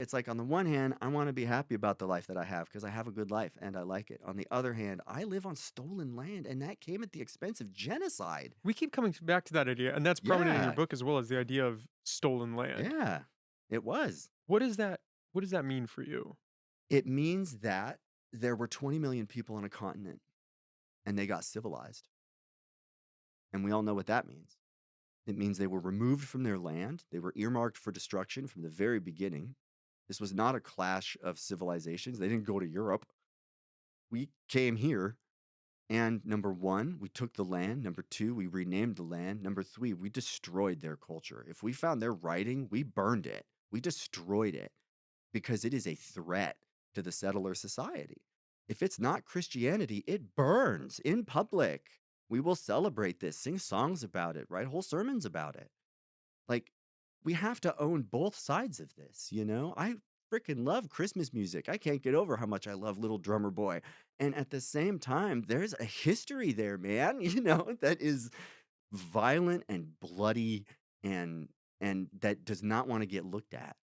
it's like on the one hand, I want to be happy about the life that I have because I have a good life and I like it. On the other hand, I live on stolen land and that came at the expense of genocide. We keep coming back to that idea, and that's prominent in your Yeah. book as well as the idea of stolen land. Yeah. It was. What does that what does that mean for you? It means that there were 20 million people on a continent and they got civilized. And we all know what that means. It means they were removed from their land. They were earmarked for destruction from the very beginning. This was not a clash of civilizations. They didn't go to Europe. We came here, and number one, we took the land. Number two, we renamed the land. Number three, we destroyed their culture. If we found their writing, we burned it. We destroyed it because it is a threat to the settler society. If it's not Christianity, it burns in public. We will celebrate this, sing songs about it, write whole sermons about it. Like, we have to own both sides of this, you know? I freaking love Christmas music. I can't get over how much I love Little Drummer Boy. And at the same time, there's a history there, man, that is violent and bloody and that does not want to get looked at.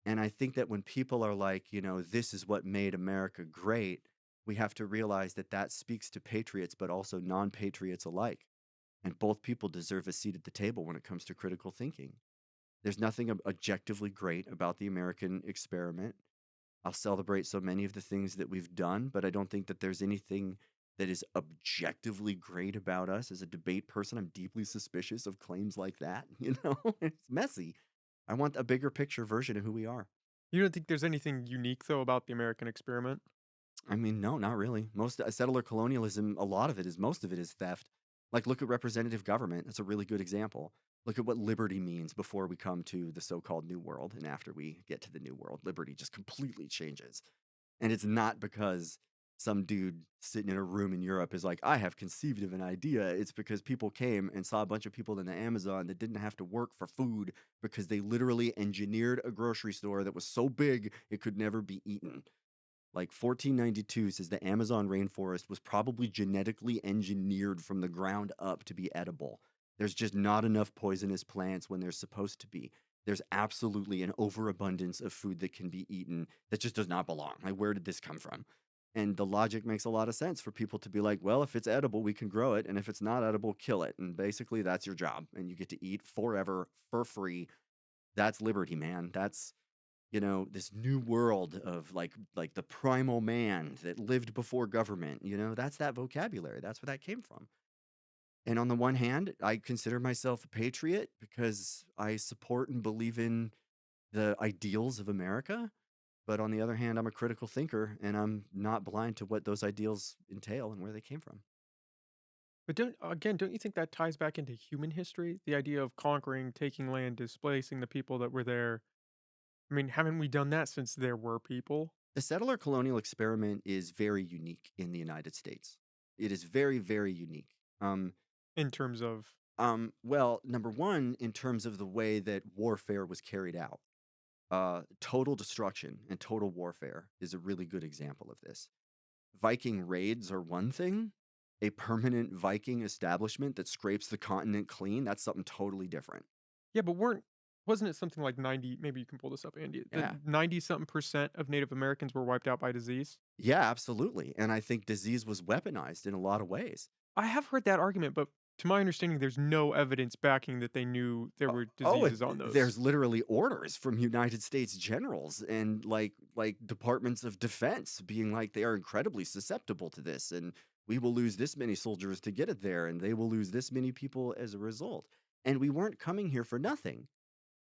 And I think that when people are like, this is what made America great, we have to realize that that speaks to patriots, but also non-patriots alike. And both people deserve a seat at the table when it comes to critical thinking. There's nothing objectively great about the American experiment. I'll celebrate so many of the things that we've done, but I don't think that there's anything that is objectively great about us. As a debate person, I'm deeply suspicious of claims like that. It's messy. I want a bigger picture version of who we are. You don't think there's anything unique though about the American experiment? I mean, no, not really. Most settler colonialism, most of it is theft. Like, look at representative government. That's a really good example. Look at what liberty means before we come to the so-called New World, and after we get to the New World, liberty just completely changes. And it's not because some dude sitting in a room in Europe is like, I have conceived of an idea. It's because people came and saw a bunch of people in the Amazon that didn't have to work for food because they literally engineered a grocery store that was so big it could never be eaten. Like 1492 says the Amazon rainforest was probably genetically engineered from the ground up to be edible. There's just not enough poisonous plants when there's supposed to be. There's absolutely an overabundance of food that can be eaten that just does not belong. Like, where did this come from? And the logic makes a lot of sense for people to be like, well, if it's edible, we can grow it. And if it's not edible, kill it. And basically, that's your job. And you get to eat forever for free. That's liberty, man. That's this new world of like the primal man that lived before government, that's that vocabulary. That's where that came from. And on the one hand, I consider myself a patriot because I support and believe in the ideals of America. But on the other hand, I'm a critical thinker and I'm not blind to what those ideals entail and where they came from. But don't you think that ties back into human history? The idea of conquering, taking land, displacing the people that were there. I mean, haven't we done that since there were people? The settler colonial experiment is very unique in the United States. It is very, very unique. Um, In terms of well, number one, in terms of the way that warfare was carried out, total destruction and total warfare is a really good example of this. Viking raids are one thing. A permanent Viking establishment that scrapes the continent clean, that's something totally different. yeah, but wasn't it something like 90, maybe you can pull this up, Andy. The Yeah. 90 something percent of Native Americans were wiped out by disease? Yeah, absolutely. And I think disease was weaponized in a lot of ways. I have heard that argument, but to my understanding, there's no evidence backing that they knew there were Oh, diseases on those. there's literally orders from United States generals and like departments of defense being like they are incredibly susceptible to this, and we will lose this many soldiers to get it there, and they will lose this many people as a result. And we weren't coming here for nothing.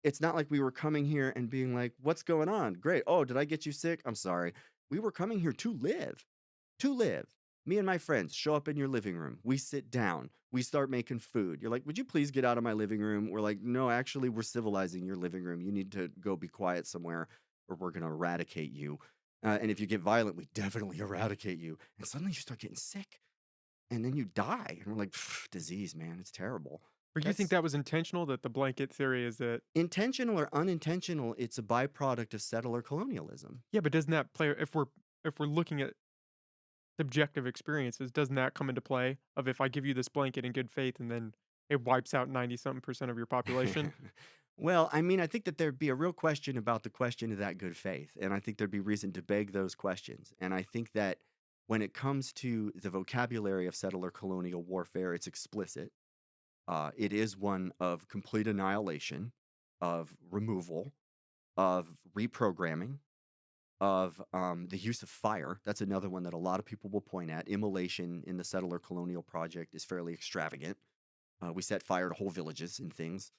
It's not like we were coming here and being like, "What's going on? Great. Oh, did I get you sick? I'm sorry." We were coming here to live. To live. Me and my friends show up in your living room. We sit down. We start making food. You're like, would you please get out of my living room? We're like, no, actually, we're civilizing your living room. You need to go be quiet somewhere or we're going to eradicate you. And if you get violent, we definitely eradicate you. And suddenly you start getting sick and then you die. And we're like, disease, man, it's terrible. But you think That's that was intentional? That the blanket theory is that, intentional or unintentional. It's a byproduct of settler colonialism. yeah, but doesn't that play if we're looking at subjective experiences, doesn't that come into play of if I give you this blanket in good faith and then it wipes out 90 something percent of your population? Well, I mean, I think that there'd be a real question about the question of that good faith. And I think there'd be reason to beg those questions. And I think that when it comes to the vocabulary of settler colonial warfare, it's explicit. It is one of complete annihilation, of removal, of reprogramming, of the use of fire. That's another one that a lot of people will point at. Immolation in the settler colonial project is fairly extravagant. We set fire to whole villages and things.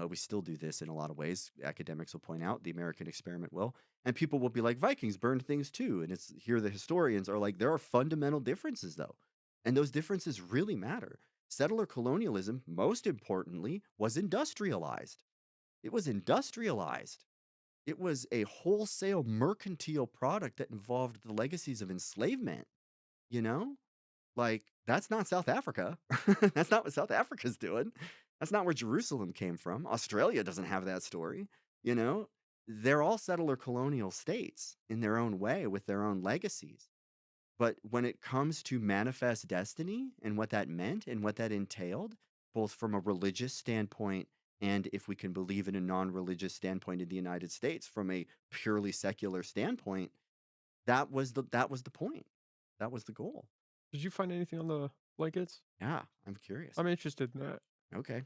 We still do this in a lot of ways. Academics will point out, the American experiment will. And people will be like, Vikings burned things too. And it's here the historians are like, there are fundamental differences though. And those differences really matter. Settler colonialism, most importantly, was industrialized. It was industrialized. It was a wholesale mercantile product that involved the legacies of enslavement, you know? Like, that's not South Africa. That's not what South Africa's doing. That's not where Jerusalem came from. Australia doesn't have that story, you know? They're all settler colonial states in their own way with their own legacies. But when it comes to manifest destiny and what that meant and what that entailed, both from a religious standpoint and if we can believe in a non-religious standpoint in the United States from a purely secular standpoint, that was the point. That was the goal. Did you find anything on the blankets? Yeah, I'm curious. I'm interested in that. Okay.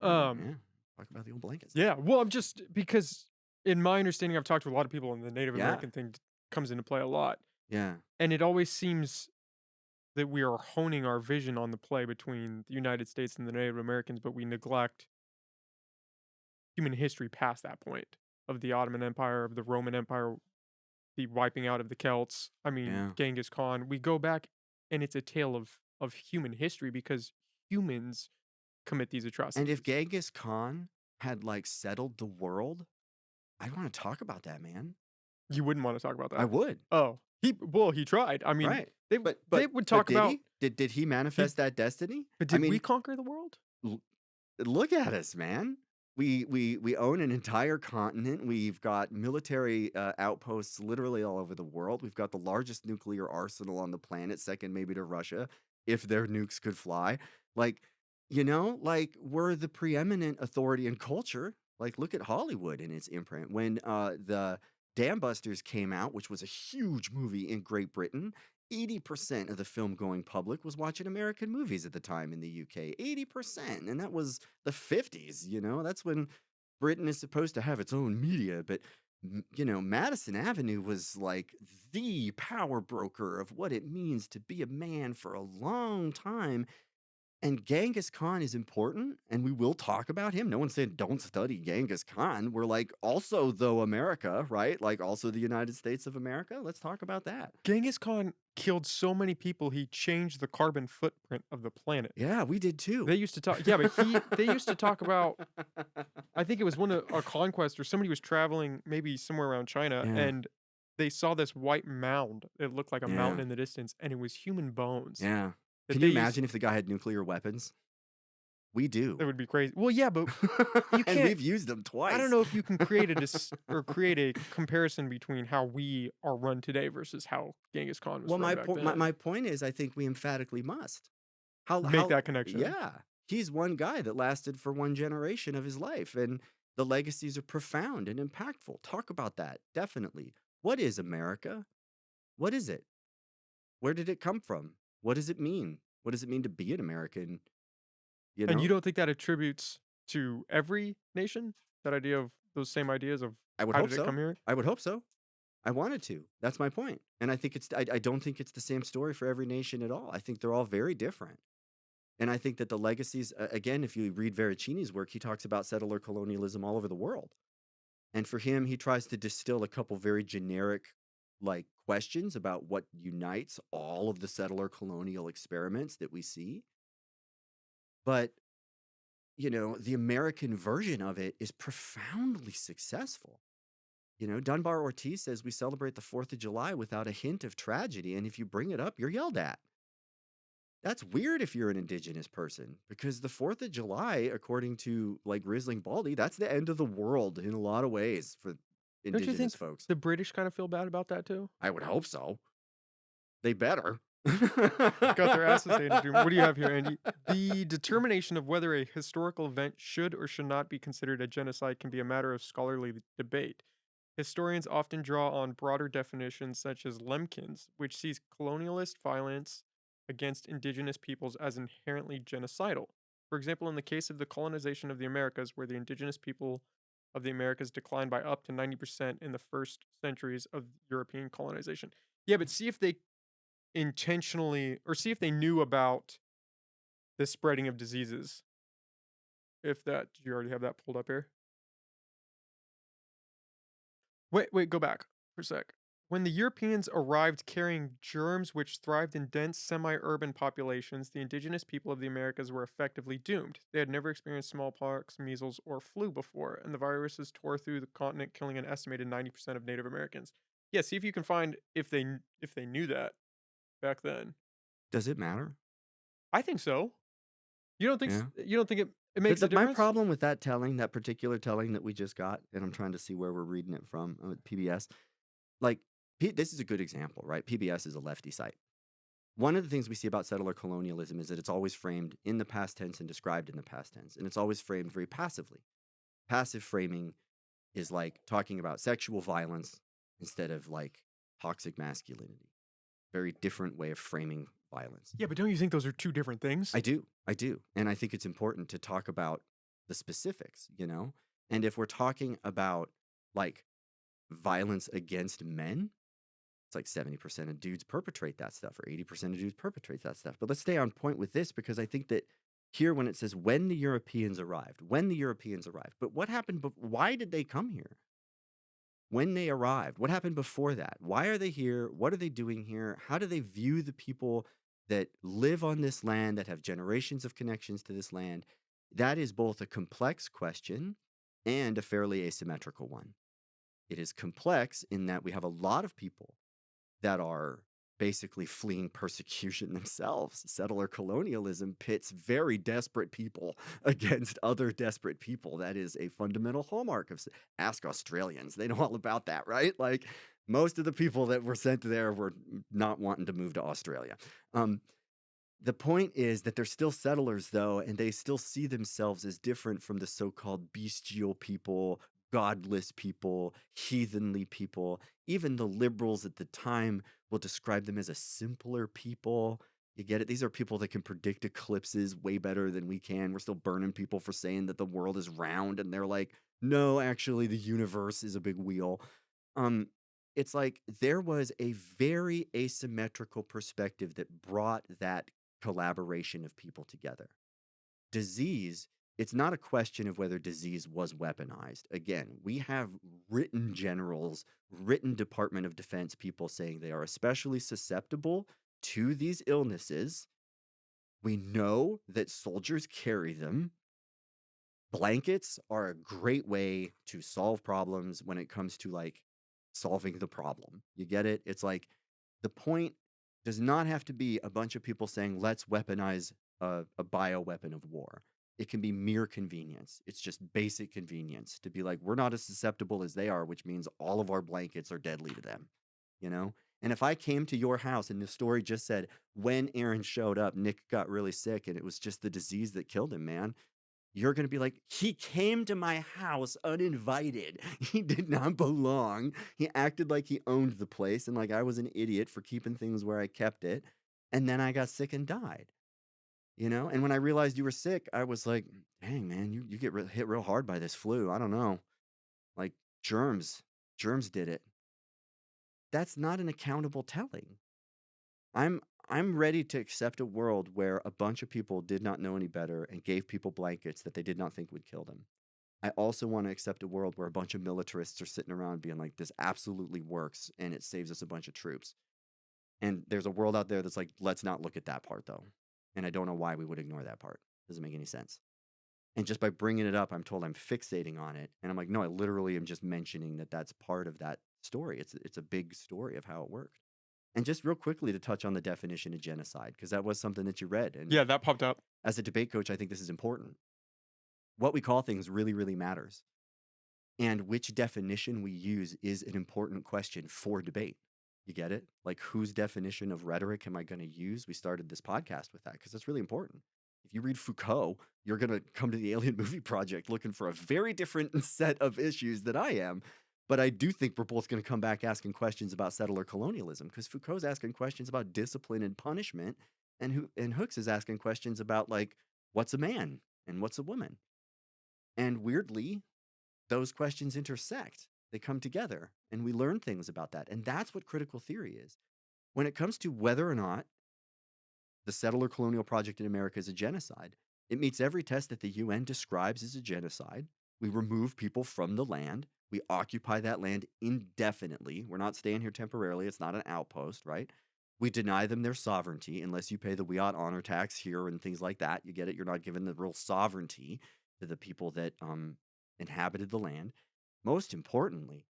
All right, Um, yeah. Talk about the old blankets. yeah, well, I'm just because in my understanding, I've talked to a lot of people, and the Native Yeah. American thing comes into play a lot, Yeah. and it always seems that we are honing our vision on the play between the United States and the Native Americans, but we neglect human history past that point of the Ottoman Empire, of the Roman Empire, the wiping out of the Celts. I mean, Yeah. Genghis Khan. We go back, and it's a tale of human history because humans commit these And if atrocities. Genghis Khan had like settled the world, I'd want to talk about that, man. You wouldn't wanna talk about I that. would. Oh, he tried. I mean, Right. they But they but would but talk did about he? Did he he manifest that destiny? but I did we mean, conquer the world? look at us, man. We own an entire continent. We've got military outposts literally all over the world. We've got the largest nuclear arsenal on the planet, second maybe to Russia, if their nukes could fly. Like, like we're the preeminent authority in culture. Like, look at Hollywood and its imprint. When the Dam Busters came out, which was a huge movie in Great Britain, 80% of the film going public was watching American movies at the time in the UK. 80%. And that was the 50s, That's when Britain is supposed to have its own media. But, Madison Avenue was like the power broker of what it means to be a man for a long time. And Genghis Khan is important, and we will talk about him. No one said don't study Genghis Khan. We're like, also, though, America, right? Like, also the United States of America. Let's talk about that. Genghis Khan killed so many people, he changed the carbon footprint of the planet. Yeah, we did too. They used to talk yeah, but they used to talk about I think it was one of a conquest or somebody was traveling maybe somewhere around China, Yeah, and they saw this white mound. It looked like a yeah, mountain in the distance, and it was human bones yeah. that Can they you used imagine if the guy had nuclear weapons? We do. that would be crazy. Well, yeah, but you And can't we've used them I don't twice. know if you can create or create a comparison between how we are run today versus how Genghis Khan was Well, run my back point my, then. my point is I think we emphatically must. Make How that connection. yeah. He's one guy that lasted for one generation of his life, and the legacies are profound and impactful. Talk about that. Definitely. What is America? What is it? Where did it come from? What does it mean? What does it mean to be an American? You And you know? don't think that attributes to every nation? That idea of those same ideas of I would how hope did it so. come here? I would hope so. I wanted to. That's my point. And I think I don't think it's the same story for every nation at all. I think they're all very different. And I think that the legacies, again, if you read Veracini's work, he talks about settler colonialism all over the world. And for him, he tries to distill a couple very generic, like, questions about what unites all of the settler colonial experiments that we see. But, the American version of it is profoundly successful. Dunbar Ortiz says we celebrate the 4th of July without a hint of tragedy. And if you bring it up, you're yelled at. That's weird if you're an indigenous person because the 4th of July, according to like Riesling Baldy, that's the end of the world in a lot of ways for Don't you indigenous think folks. the British kind of feel bad about that too? I would hope so. They better. got their asses handed to them. What do you have here, Andy? The determination of whether a historical event should or should not be considered a genocide can be a matter of scholarly debate. Historians often draw on broader definitions such as Lemkin's, which sees colonialist violence against indigenous peoples as inherently genocidal. For example, in the case of the colonization of the Americas, where the indigenous people of the Americas declined by up to 90% in the first centuries of European colonization. Yeah, but see if they intentionally or see if they knew about the spreading of diseases. If that, do you already have that pulled up here? Wait, go back for a sec. When the Europeans arrived carrying germs which thrived in dense semi urban populations, the indigenous people of the Americas were effectively doomed. They had never experienced smallpox, measles, or flu before, and the viruses tore through the continent, killing an estimated 90% of Native Americans. Yeah, see if you can find if they knew that back then. Does it matter? I think so. Yeah. You don't think it makes a My difference? problem with that telling, that particular telling that we just got, and I'm trying to see where we're reading it from, PBS. Like, this is a good example, right? PBS is a lefty site. One of the things we see about settler colonialism is that it's always framed in the past tense and described in the past tense, and it's always framed very passively. Passive framing is like talking about sexual violence instead of like toxic masculinity. Very different way of framing violence. Yeah, but don't you think those are two different things? I do. I do. And I think it's important to talk about the specifics, you know? And if we're talking about like violence against men, it's like 70% of dudes perpetrate that stuff, or 80% of dudes perpetrate that stuff. But let's stay on point with this, because I think that here, when it says when the Europeans arrived, but what happened? Why did they come here? When they arrived, what happened before that? Why are they here? What are they doing here? How do they view the people that live on this land, that have generations of connections to this land? That is both a complex question and a fairly asymmetrical one. It is complex in that we have a lot of people that are basically fleeing persecution themselves. Settler colonialism pits very desperate people against other desperate people. That is a fundamental hallmark of, ask Australians. They know all about that, right? Like, most of the people that were sent there were not wanting to move to Australia. The point is that they're still settlers, though, and they still see themselves as different from the so-called bestial people, godless people, heathenly people. Even the liberals at the time will describe them as a simpler people. You get it? These are people that can predict eclipses way better than we can. We're still burning people for saying that the world is round, and they're like, no, actually, the universe is a big wheel. It's like there was a very asymmetrical perspective that brought that collaboration of people together. Disease, it's not a question of whether disease was weaponized. Again, we have written generals, written Department of Defense people saying they are especially susceptible to these illnesses. We know that soldiers carry them. Blankets are a great way to solve problems when it comes to like solving the problem. You get it? It's like the point does not have to be a bunch of people saying, let's weaponize a bioweapon of war. It can be mere convenience. It's just basic convenience to be like, we're not as susceptible as they are, which means all of our blankets are deadly to them, you know? And if I came to your house and the story just said, when Aaron showed up, Nick got really sick and it was just the disease that killed him, man, you're going to be like, he came to my house uninvited. He did not belong. He acted like he owned the place and like I was an idiot for keeping things where I kept it. And then I got sick and died, you know? And when I realized you were sick, I was like, dang, man, you get hit real hard by this flu. I don't know. Like germs did it. That's not an accountable telling. I'm I'm ready to accept a world where a bunch of people did not know any better and gave people blankets that they did not think would kill them. I also want to accept a world where a bunch of militarists are sitting around being like, this absolutely works and it saves us a bunch of troops. And there's a world out there that's like, let's not look at that part though. And I don't know why we would ignore that part. Doesn't make any sense. And just by bringing it up, I'm told I'm fixating on it. And I'm like, no, I literally am just mentioning that that's part of that story. It's a big story of how it worked. And just real quickly to touch on the definition of genocide, because that was something that you read. And Yeah, that popped up. as a debate coach, I think this is important. What we call things really, really matters. And which definition we use is an important question for debate. You get it? Like, whose definition of rhetoric am I going to use? We started this podcast with that because it's really important. If you read Foucault, you're going to come to the Alien Movie Project looking for a very different set of issues than I am. But I do think we're both going to come back asking questions about settler colonialism because Foucault's asking questions about discipline and punishment, and Hooks is asking questions about, like, what's a man and what's a woman. And weirdly, those questions intersect. They come together, and we learn things about that. And that's what critical theory is. When it comes to whether or not the settler colonial project in America is a genocide, it meets every test that the UN describes as a genocide. We remove people from the land. We occupy that land indefinitely. We're not staying here temporarily. It's not an outpost, right? We deny them their sovereignty unless you pay the Wiat honor tax here and things like that. You get it? You're not given the real sovereignty to the people that inhabited the land. Most importantly,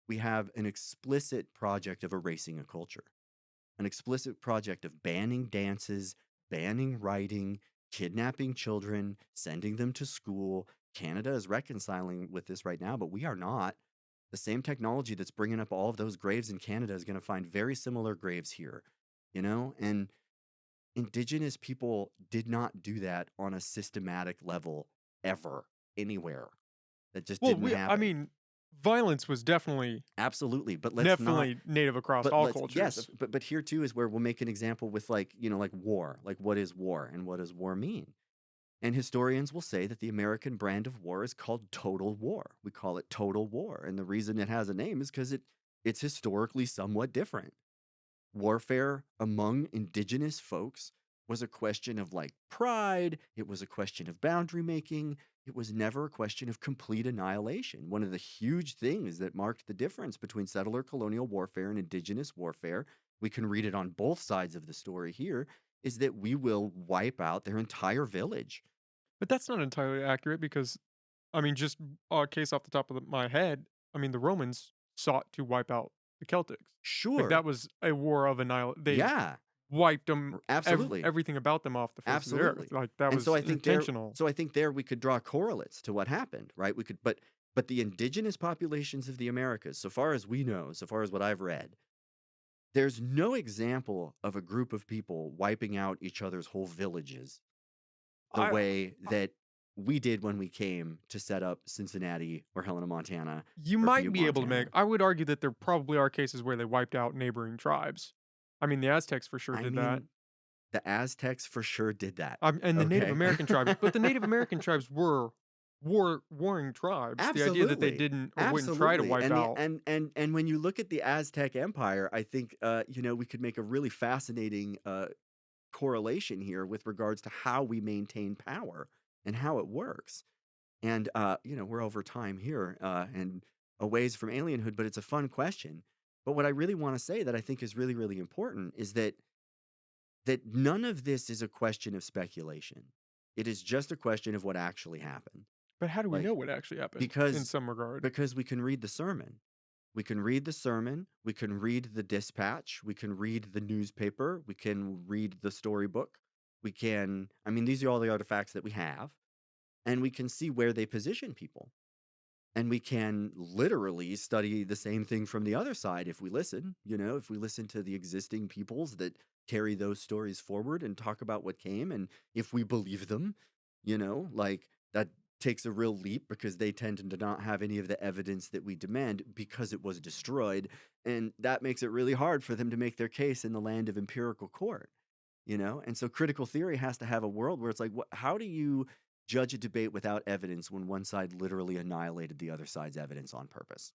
we have an explicit project of erasing a culture, an explicit project of banning dances, banning writing, kidnapping children, sending them to school. Canada is reconciling with this right now, but we are not. The same technology that's bringing up all of those graves in Canada is going to find very similar graves here, And Indigenous people did not do that on a systematic level ever, anywhere. That just Well, didn't I happen. mean, violence was definitely Absolutely, but let's not. native across But all let's yes, cultures. but here too is where we'll make an example with, like, like war. Like, what is war and what does war mean? And historians will say that the American brand of war is called total war. We call it total war, and the reason it has a name is because it's historically somewhat different. Warfare among indigenous folks was a question of, like, pride. It was a question of boundary making. It was never a question of complete annihilation. One of the huge things that marked the difference between settler colonial warfare and indigenous warfare, we can read it on both sides of the story here, is that we will wipe out their entire village. But that's not entirely accurate because, I mean, just a case off the top of my head, I mean, the Romans sought to wipe out the Celtics. Like Sure. that was a war of annihilation. They Yeah. wiped them, Absolutely. everything about them off the face of the Absolutely. earth. Like that And so was I think there intentional. so I think there we could draw correlates to what happened, right? We could but the indigenous populations of the Americas, so far as we know, so far as what I've read, there's no example of a group of people wiping out each other's whole villages the I way that we did when we came to set up Cincinnati or Helena, Montana, You or might Butte, be able to Montana. I would argue that there probably are cases where they wiped out neighboring tribes. I mean, the Aztecs for sure I did that. mean, the Aztecs for sure did that. And the Native Okay. American tribes, but the Native American tribes were warring tribes. The idea that they Absolutely. didn't or wouldn't try to Absolutely. wipe And the out. and when you look at the Aztec Empire, I think we could make a really fascinating correlation here with regards to how we maintain power and how it works. And we're over time here and a ways from alienhood, but it's a fun question. But what I really want to say that I think is really, really important is that none of this is a question of speculation. It is just a question of what actually happened. But how do we Like, know what actually happened in because some regard? because we can read the sermon. We can read the sermon, we can read the dispatch, we can read the newspaper, we can read the storybook. I mean, these are all the artifacts that we have, and we can see where they position people. And we can literally study the same thing from the other side if we listen, if we listen to the existing peoples that carry those stories forward and talk about what came, and if we believe them, like, that takes a real leap because they tend to not have any of the evidence that we demand because it was destroyed. And that makes it really hard for them to make their case in the land of empirical court, And so critical theory has to have a world where it's like, how do you judge a debate without evidence when one side literally annihilated the other side's evidence on purpose?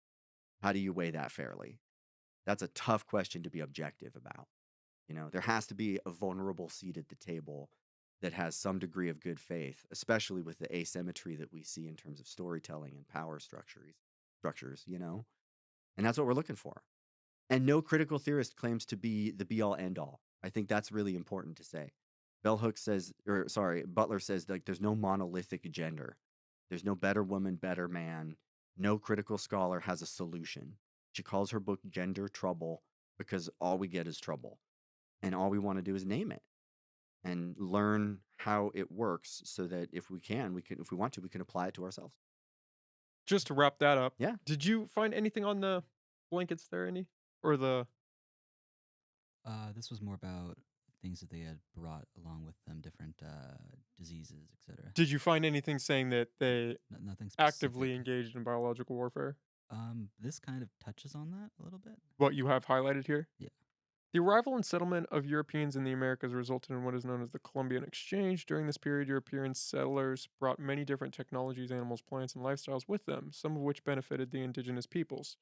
How do you weigh that fairly? That's a tough question to be objective about. There has to be a vulnerable seat at the table that has some degree of good faith, especially with the asymmetry that we see in terms of storytelling and power structures. And that's what we're looking for. And no critical theorist claims to be the be all end all. I think that's really important to say. Butler says, like, there's no monolithic gender. There's no better woman, better man. No critical scholar has a solution. She calls her book Gender Trouble because all we get is trouble. And all we want to do is name it and learn how it works so that if we want to, we can apply it to ourselves. Just to wrap that up, Yeah. did you find anything on the blankets there, Andy? or the This was more about things that they had brought along with them, different diseases, etc. did you find anything saying that they Nothing actively specific. engaged in biological warfare? This kind of touches on that a little bit. What you have highlighted here? Yeah. The arrival and settlement of Europeans in the Americas resulted in what is known as the Columbian Exchange. During this period, European settlers brought many different technologies, animals, plants, and lifestyles with them, some of which benefited the indigenous peoples.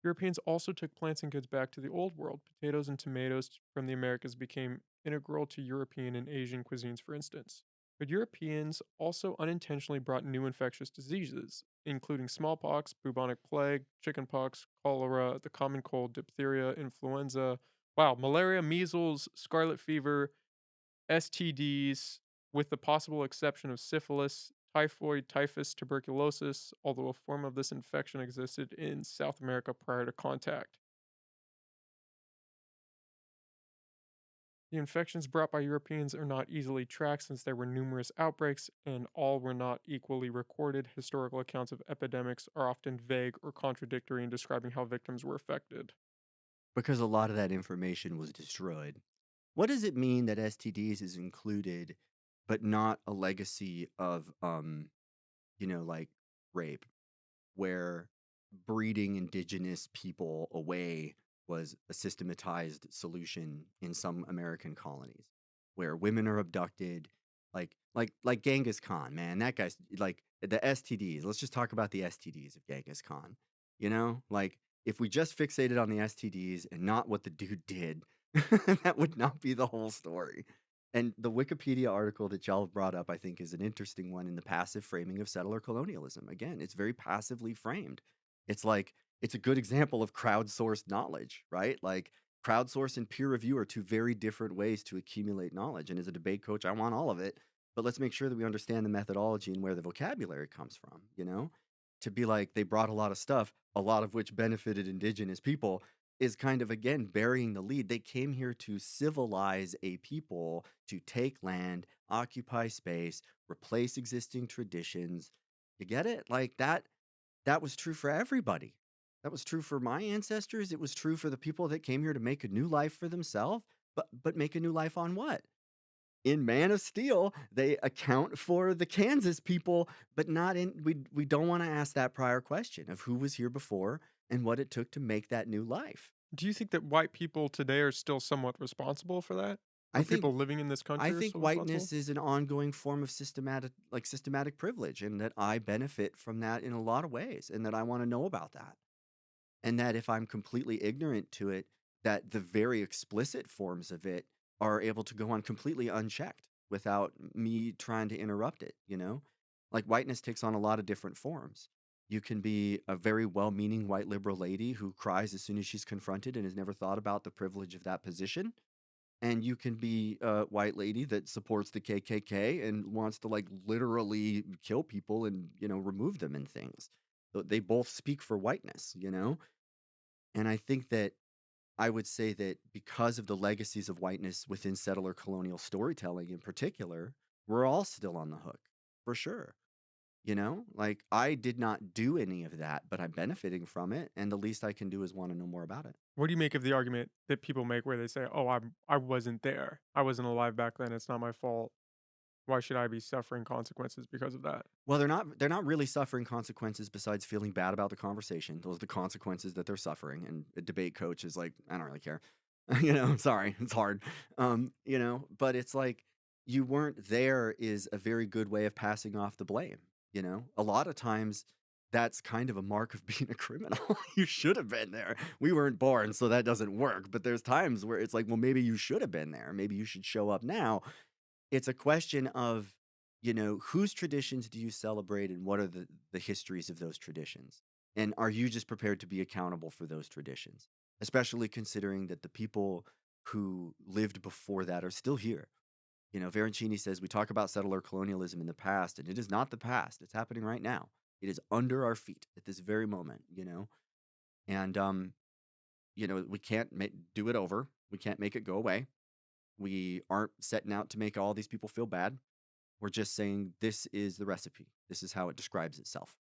Europeans also took plants and goods back to the Old World. Potatoes and tomatoes from the Americas became integral to European and Asian cuisines, for instance. But Europeans also unintentionally brought new infectious diseases, including smallpox, bubonic plague, chickenpox, cholera, the common cold, diphtheria, influenza, wow, malaria, measles, scarlet fever, STDs, with the possible exception of syphilis, typhoid, typhus, tuberculosis, although a form of this infection existed in South America prior to contact. The infections brought by Europeans are not easily tracked since there were numerous outbreaks and all were not equally recorded. Historical accounts of epidemics are often vague or contradictory in describing how victims were affected. Because a lot of that information was destroyed. What does it mean that STDs is included, but not a legacy of, like rape, where breeding indigenous people away was a systematized solution in some American colonies, where women are abducted, like Genghis Khan, man, that guy's like the STDs. Let's just talk about the STDs of Genghis Khan. Like if we just fixated on the STDs and not what the dude did, that would not be the whole story. And the Wikipedia article that y'all have brought up, I think, is an interesting one in the passive framing of settler colonialism. Again, it's very passively framed. It's like, it's a good example of crowdsourced knowledge, right? Like, crowdsource and peer review are two very different ways to accumulate knowledge. And as a debate coach, I want all of it, but let's make sure that we understand the methodology and where the vocabulary comes from, To be like, they brought a lot of stuff, a lot of which benefited indigenous people, is kind of again burying the lead. They came here to civilize a people, to take land, occupy space, replace existing traditions. You get it? Like that was true for everybody. That was true for my ancestors. It was true for the people that came here to make a new life for themselves. But make a new life on what? In Man of Steel, they account for the Kansas people, but not in we don't want to ask that prior question of who was here before and what it took to make that new life. Do you think that white people today are still somewhat responsible for that? I Or think people living in this I country are think still responsible? whiteness is an ongoing form of systematic privilege, and that I benefit from that in a lot of ways, and that I want to know about that. And that if I'm completely ignorant to it, that the very explicit forms of it are able to go on completely unchecked without me trying to interrupt it. Like whiteness takes on a lot of different forms. You can be a very well-meaning white liberal lady who cries as soon as she's confronted and has never thought about the privilege of that position. And you can be a white lady that supports the KKK and wants to like literally kill people and, remove them and things. They both speak for whiteness. And I think that I would say that because of the legacies of whiteness within settler colonial storytelling in particular, we're all still on the hook, for sure. Like I did not do any of that, but I'm benefiting from it. And the least I can do is want to know more about it. What do you make of the argument that people make where they say, "Oh, I wasn't there. I wasn't alive back then. It's not my fault. Why should I be suffering consequences because of that?" Well, they're not really suffering consequences besides feeling bad about the conversation. Those are the consequences that they're suffering. And a debate coach is like, I don't really care. Sorry, it's hard. But it's like you weren't there is a very good way of passing off the blame. A lot of times that's kind of a mark of being a criminal. You should have been there. We weren't born, so that doesn't work. But there's times where it's like, well, maybe you should have been there. Maybe you should show up now. It's a question of, whose traditions do you celebrate and what are the histories of those traditions? And are you just prepared to be accountable for those traditions? Especially considering that the people who lived before that are still here. Verancini says we talk about settler colonialism in the past, and it is not the past. It's happening right now. It is under our feet at this very moment. And we can't do it over. We can't make it go away. We aren't setting out to make all these people feel bad. We're just saying this is the recipe. This is how it describes itself.